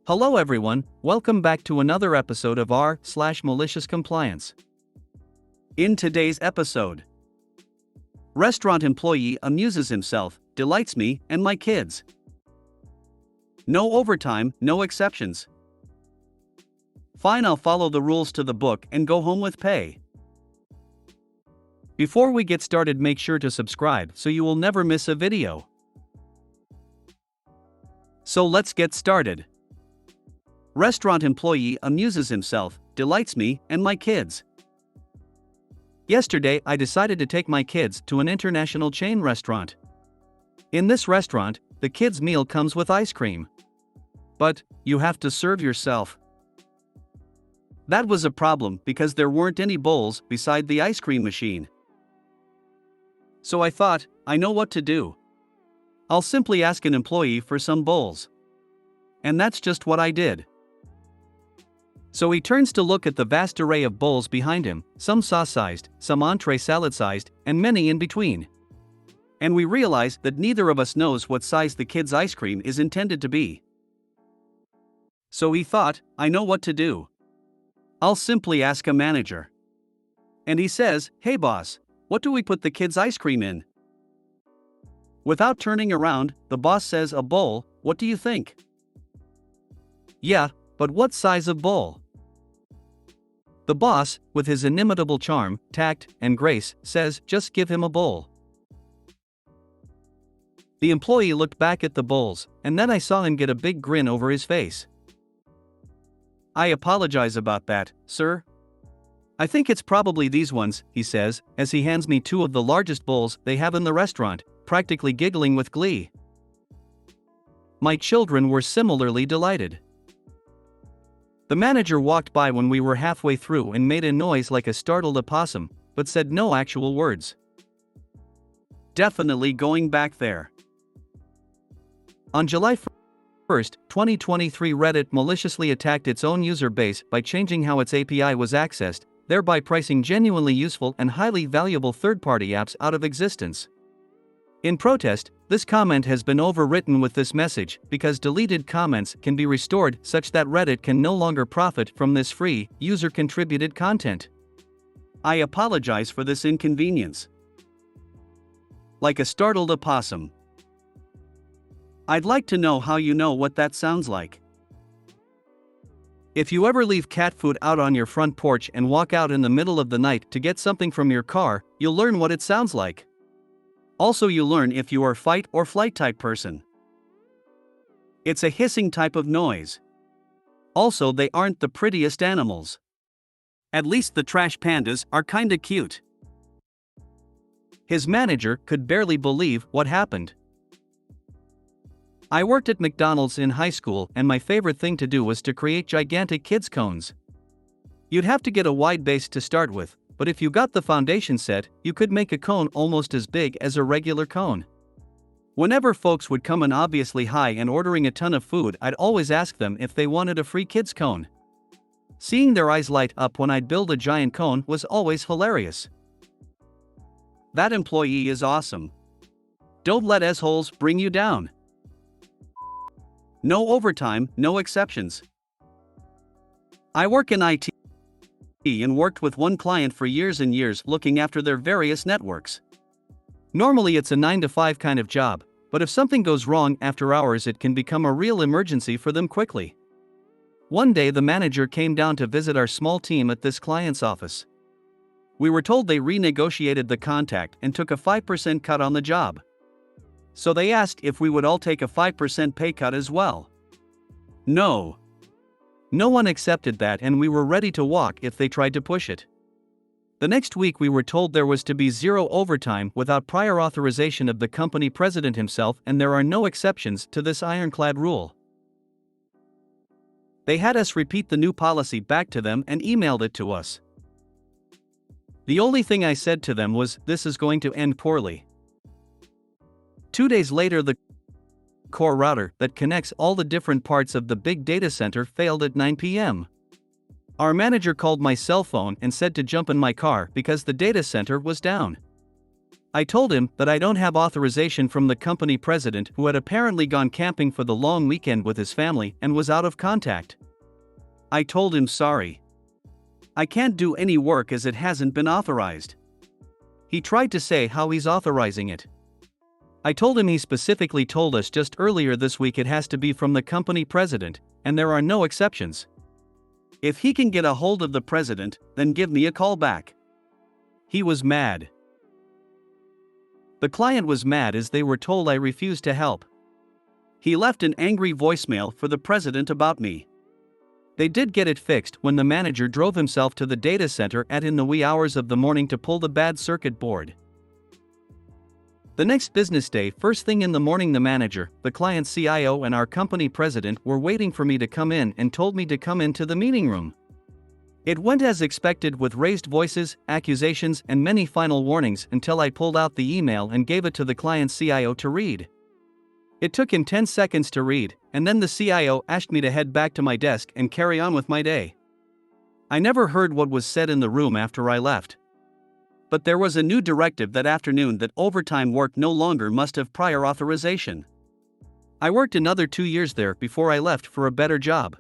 Hello everyone, welcome back to another episode of r/Malicious Compliance. In today's episode, restaurant employee amuses himself, delights me and my kids. No overtime, no exceptions. Fine, I'll follow the rules to the book and go home with pay. Before we get started, make sure to subscribe so you will never miss a video. So let's get started. Restaurant employee amuses himself, delights me and my kids. Yesterday I decided to take my kids to an international chain restaurant. In this restaurant, the kids' meal comes with ice cream. But you have to serve yourself. That was a problem because there weren't any bowls beside the ice cream machine. So I thought, I know what to do. I'll simply ask an employee for some bowls. And that's just what I did. So he turns to look at the vast array of bowls behind him, some sauce-sized, some entree salad-sized, and many in between. And we realize that neither of us knows what size the kids' ice cream is intended to be. So he thought, I know what to do. I'll simply ask a manager. And he says, hey boss, what do we put the kids' ice cream in? Without turning around, the boss says, a bowl, what do you think? Yeah, but what size of bowl? The boss, with his inimitable charm, tact, and grace, says, just give him a bowl. The employee looked back at the bowls, and then I saw him get a big grin over his face. I apologize about that, sir. I think it's probably these ones, he says, as he hands me two of the largest bowls they have in the restaurant, practically giggling with glee. My children were similarly delighted. The manager walked by when we were halfway through and made a noise like a startled opossum, but said no actual words. Definitely going back there. On July 1st, 2023, Reddit maliciously attacked its own user base by changing how its API was accessed, thereby pricing genuinely useful and highly valuable third-party apps out of existence. In protest, this comment has been overwritten with this message because deleted comments can be restored such that Reddit can no longer profit from this free, user-contributed content. I apologize for this inconvenience. Like a startled opossum. I'd like to know how you know what that sounds like. If you ever leave cat food out on your front porch and walk out in the middle of the night to get something from your car, you'll learn what it sounds like. Also, you learn if you are fight or flight type person. It's a hissing type of noise. Also, they aren't the prettiest animals. At least the trash pandas are kinda cute. His manager could barely believe what happened. I worked at McDonald's in high school and my favorite thing to do was to create gigantic kids cones. You'd have to get a wide base to start with, but if you got the foundation set, you could make a cone almost as big as a regular cone. Whenever folks would come in obviously high and ordering a ton of food, I'd always ask them if they wanted a free kids cone. Seeing their eyes light up when I'd build a giant cone was always hilarious. That employee is awesome. Don't let assholes bring you down. No overtime, no exceptions. I work in IT and worked with one client for years and years looking after their various networks. Normally it's a 9-to-5 kind of job, but if something goes wrong after hours it can become a real emergency for them quickly. One day the manager came down to visit our small team at this client's office. We were told they renegotiated the contract and took a 5% cut on the job. So they asked if we would all take a 5% pay cut as well. No one accepted that and we were ready to walk if they tried to push it. The next week we were told there was to be zero overtime without prior authorization of the company president himself, and there are no exceptions to this ironclad rule. They had us repeat the new policy back to them and emailed it to us. The only thing I said to them was, this is going to end poorly. 2 days later the core router that connects all the different parts of the big data center failed at 9 p.m. Our manager called my cell phone and said to jump in my car because the data center was down. I told him that I don't have authorization from the company president, who had apparently gone camping for the long weekend with his family and was out of contact. I told him sorry. I can't do any work as it hasn't been authorized. He tried to say how he's authorizing it. I told him he specifically told us just earlier this week it has to be from the company president, and there are no exceptions. If he can get a hold of the president, then give me a call back. He was mad. The client was mad as they were told I refused to help. He left an angry voicemail for the president about me. They did get it fixed when the manager drove himself to the data center in the wee hours of the morning to pull the bad circuit board. The next business day, first thing in the morning, the manager, the client's CIO, and our company president were waiting for me to come in and told me to come into the meeting room. It went as expected, with raised voices, accusations, and many final warnings, until I pulled out the email and gave it to the client's CIO to read. It took him 10 seconds to read, and then the CIO asked me to head back to my desk and carry on with my day. I never heard what was said in the room after I left. But there was a new directive that afternoon that overtime work no longer must have prior authorization. I worked another 2 years there before I left for a better job.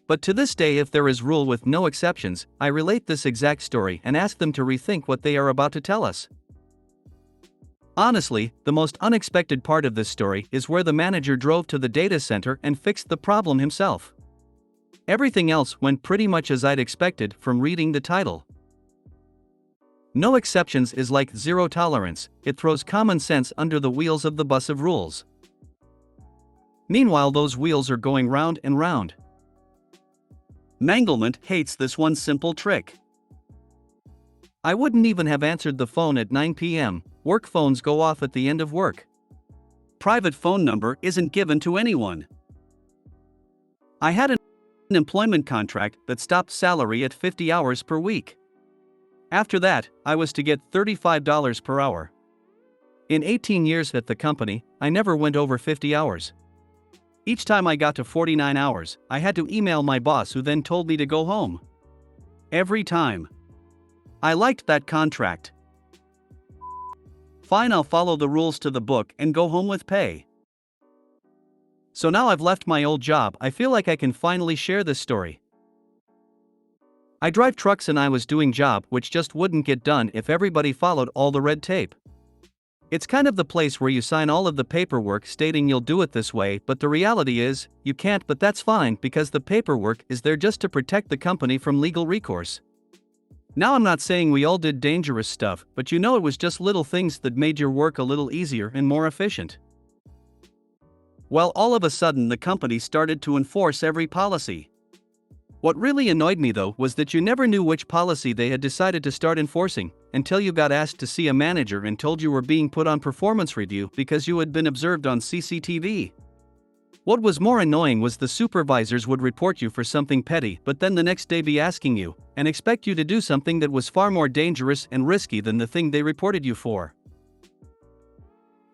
But to this day, if there is rule with no exceptions, I relate this exact story and ask them to rethink what they are about to tell us. Honestly, the most unexpected part of this story is where the manager drove to the data center and fixed the problem himself. Everything else went pretty much as I'd expected from reading the title. No exceptions is like zero tolerance, it throws common sense under the wheels of the bus of rules. Meanwhile, those wheels are going round and round. Manglement hates this one simple trick. I wouldn't even have answered the phone at 9 p.m. Work phones go off at the end of work. Private phone number isn't given to anyone. I had an employment contract that stopped salary at 50 hours per week. After that, I was to get $35 per hour. In 18 years at the company, I never went over 50 hours. Each time I got to 49 hours, I had to email my boss, who then told me to go home. Every time. I liked that contract. Fine, I'll follow the rules to the book and go home with pay. So now I've left my old job, I feel like I can finally share this story. I drive trucks and I was doing job which just wouldn't get done if everybody followed all the red tape. It's kind of the place where you sign all of the paperwork stating you'll do it this way, but the reality is, you can't, but that's fine because the paperwork is there just to protect the company from legal recourse. Now, I'm not saying we all did dangerous stuff, but it was just little things that made your work a little easier and more efficient. Well, all of a sudden the company started to enforce every policy. What really annoyed me though was that you never knew which policy they had decided to start enforcing, until you got asked to see a manager and told you were being put on performance review because you had been observed on CCTV. What was more annoying was the supervisors would report you for something petty, but then the next day be asking you, and expect you to do something that was far more dangerous and risky than the thing they reported you for.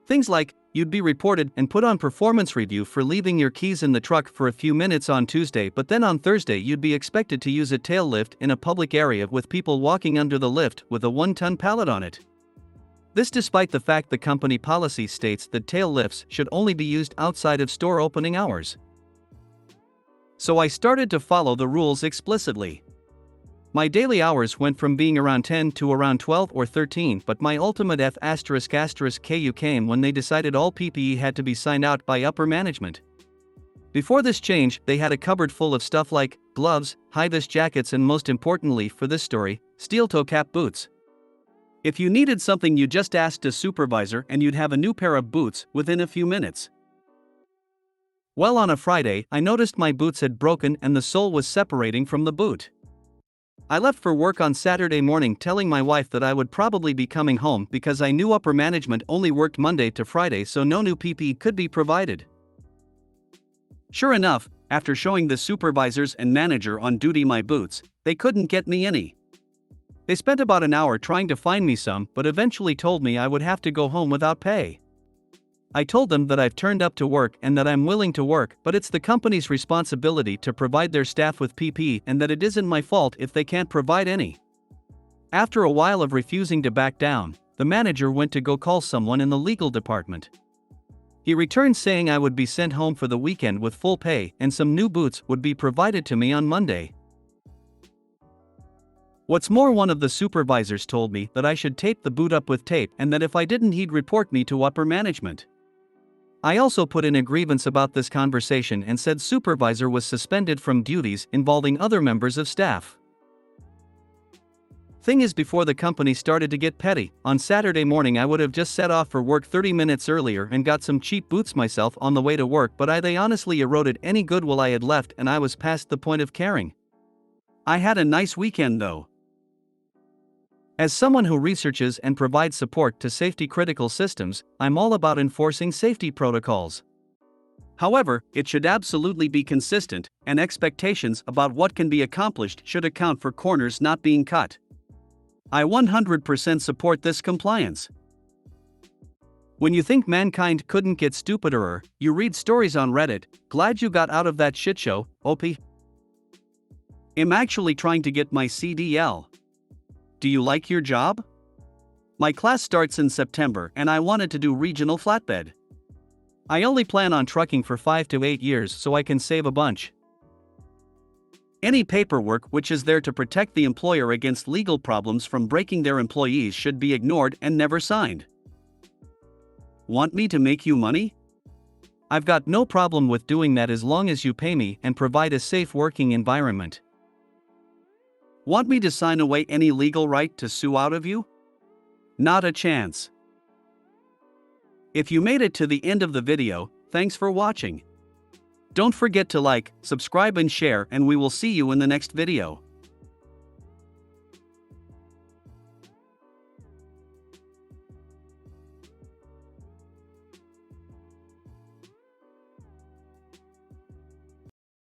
Things like, you'd be reported and put on performance review for leaving your keys in the truck for a few minutes on Tuesday, but then on Thursday you'd be expected to use a tail lift in a public area with people walking under the lift with a 1-ton pallet on it. This despite the fact the company policy states that tail lifts should only be used outside of store opening hours. So I started to follow the rules explicitly. My daily hours went from being around 10 to around 12 or 13, but my ultimate F***KU came when they decided all PPE had to be signed out by upper management. Before this change, they had a cupboard full of stuff like gloves, high-vis jackets, and most importantly for this story, steel-toe cap boots. If you needed something, you just asked a supervisor and you'd have a new pair of boots within a few minutes. Well, on a Friday, I noticed my boots had broken and the sole was separating from the boot. I left for work on Saturday morning telling my wife that I would probably be coming home because I knew upper management only worked Monday to Friday, so no new PPE could be provided. Sure enough, after showing the supervisors and manager on duty my boots, they couldn't get me any. They spent about an hour trying to find me some, but eventually told me I would have to go home without pay. I told them that I've turned up to work and that I'm willing to work, but it's the company's responsibility to provide their staff with PPE and that it isn't my fault if they can't provide any. After a while of refusing to back down, the manager went to go call someone in the legal department. He returned saying I would be sent home for the weekend with full pay and some new boots would be provided to me on Monday. What's more, one of the supervisors told me that I should tape the boot up with tape and that if I didn't he'd report me to upper management. I also put in a grievance about this conversation and said supervisor was suspended from duties involving other members of staff. Thing is, before the company started to get petty, on Saturday morning I would have just set off for work 30 minutes earlier and got some cheap boots myself on the way to work, but they honestly eroded any goodwill I had left and I was past the point of caring. I had a nice weekend though. As someone who researches and provides support to safety-critical systems, I'm all about enforcing safety protocols. However, it should absolutely be consistent, and expectations about what can be accomplished should account for corners not being cut. I 100% support this compliance. When you think mankind couldn't get stupider, you read stories on Reddit. Glad you got out of that shitshow, OP. I'm actually trying to get my CDL. Do you like your job? My class starts in September and I wanted to do regional flatbed. I only plan on trucking for 5 to 8 years so I can save a bunch. Any paperwork which is there to protect the employer against legal problems from breaking their employees should be ignored and never signed. Want me to make you money? I've got no problem with doing that as long as you pay me and provide a safe working environment. Want me to sign away any legal right to sue out of you? Not a chance. If you made it to the end of the video, thanks for watching. Don't forget to like, subscribe and share, and we will see you in the next video.